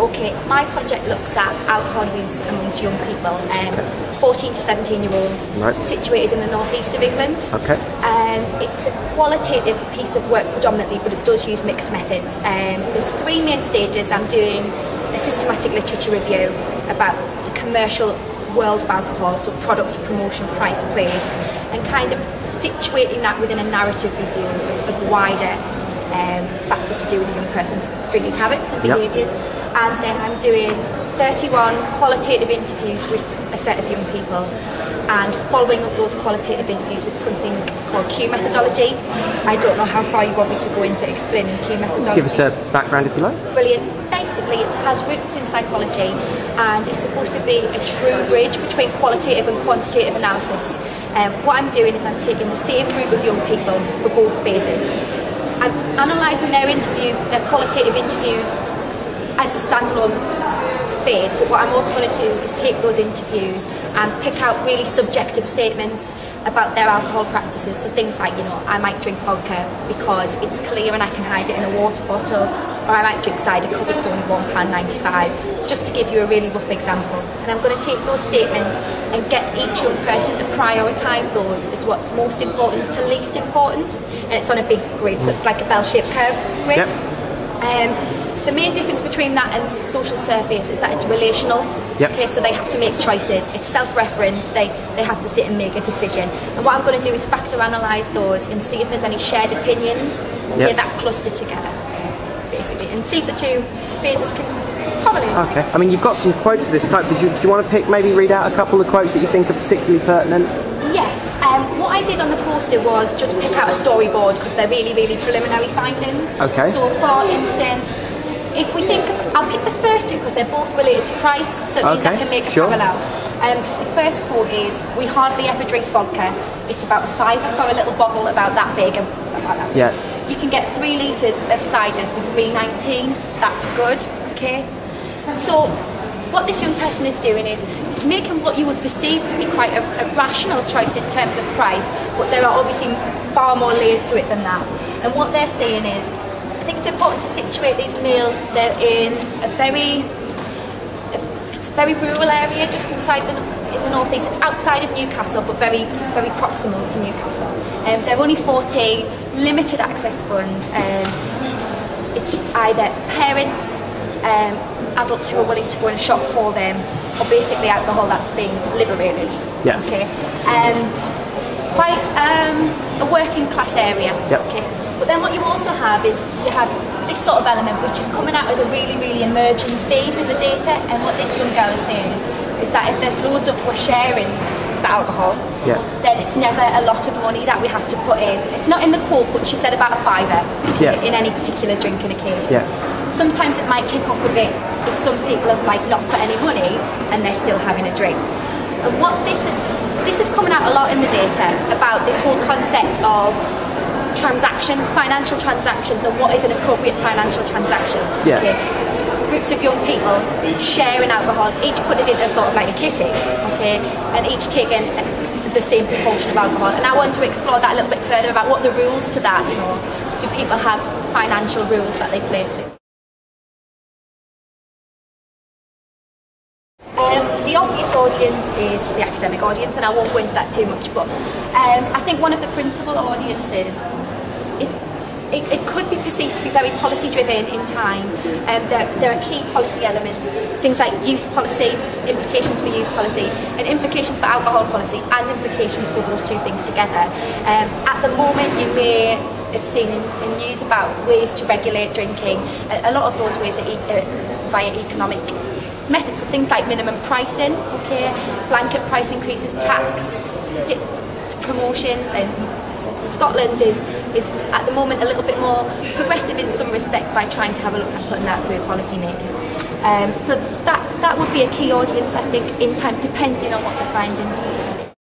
Okay, my project looks at alcohol use amongst young people, 14 to 17-year-olds, right, situated in the northeast of England. Okay. It's a qualitative piece of work predominantly, but it does use mixed methods. There's 3 main stages. I'm doing a systematic literature review about the commercial world of alcohol, so product, promotion, price, place, and kind of situating that within a narrative review of wider factors to do with a young person's drinking habits and behaviours. And then I'm doing 31 qualitative interviews with a set of young people, and following up those qualitative interviews with something called Q methodology. I don't know how far you want me to go into explaining Q methodology. Give us a background if you like. Brilliant. Basically, it has roots in psychology, and it's supposed to be a true bridge between qualitative and quantitative analysis. What I'm doing is I'm taking the same group of young people for both phases. I'm analysing their qualitative interviews as a standalone phase, but what I'm also going to do is take those interviews and pick out really subjective statements about their alcohol practices. So things like, I might drink vodka because it's clear and I can hide it in a water bottle, or I might drink cider because it's only £1.95, just to give you a really rough example. And I'm going to take those statements and get each young person to prioritise those as what's most important to least important, and it's on a big grid, so it's like a bell-shaped curve grid. Yep. The main difference between that and social surveys is that it's relational. Yep. Okay, so they have to make choices. It's self-referenced. They have to sit and make a decision. And what I'm going to do is factor analyse those and see if there's any shared opinions that cluster together, basically, and see if the 2 phases can correlate. Okay. I mean, you've got some quotes of this type. Do you want to maybe read out a couple of quotes that you think are particularly pertinent? Yes. What I did on the poster was just pick out a storyboard because they're really, really preliminary findings. Okay. So, for instance, if we think, I'll pick the first 2 because they're both related to price, so it means I can make a parallel. The first quote is, "We hardly ever drink vodka. It's about £5 for a little bottle about that big." And like that. Yeah. You can get 3 litres of cider for £3.19. That's good. Okay. So what this young person is doing is it's making what you would perceive to be quite a rational choice in terms of price, but there are obviously far more layers to it than that. And what they're saying is, I think it's important to situate these meals. They're in a very rural area just inside in the northeast. It's outside of Newcastle, but very, very proximal to Newcastle. They're only 40, limited access funds. It's either parents, adults who are willing to go and shop for them, or basically alcohol that's being liberated. Yeah. Okay. Quite a working class area. Yep. Okay. But then what you also have is you have this sort of element which is coming out as a really, really emerging theme in the data, and what this young girl is saying is that if there's loads of we're sharing the alcohol, then it's never a lot of money that we have to put in. It's not in the quote, but she said about £5 in any particular drinking occasion. Yeah. Sometimes it might kick off a bit if some people have not put any money and they're still having a drink. And what this is coming out a lot in the data about this whole concept of transactions, financial transactions, and what is an appropriate financial transaction. Yeah. Okay. Groups of young people sharing alcohol, each putting it in sort of like a kitty, okay, and each taking the same proportion of alcohol. And I want to explore that a little bit further about what the rules to that, do people have financial rules that they play to? The obvious audience is the academic audience, and I won't go into that too much, but I think one of the principal audiences, it could be perceived to be very policy driven in time. There are key policy elements, things like youth policy, implications for youth policy, and implications for alcohol policy, and implications for those 2 things together. At the moment, you may have seen in news about ways to regulate drinking. A lot of those ways are via economic methods, so things like minimum pricing, okay, blanket price increases, tax, promotions, and Scotland is at the moment a little bit more progressive in some respects by trying to have a look at putting that through policymakers. So that would be a key audience, I think, in time, depending on what the findings were.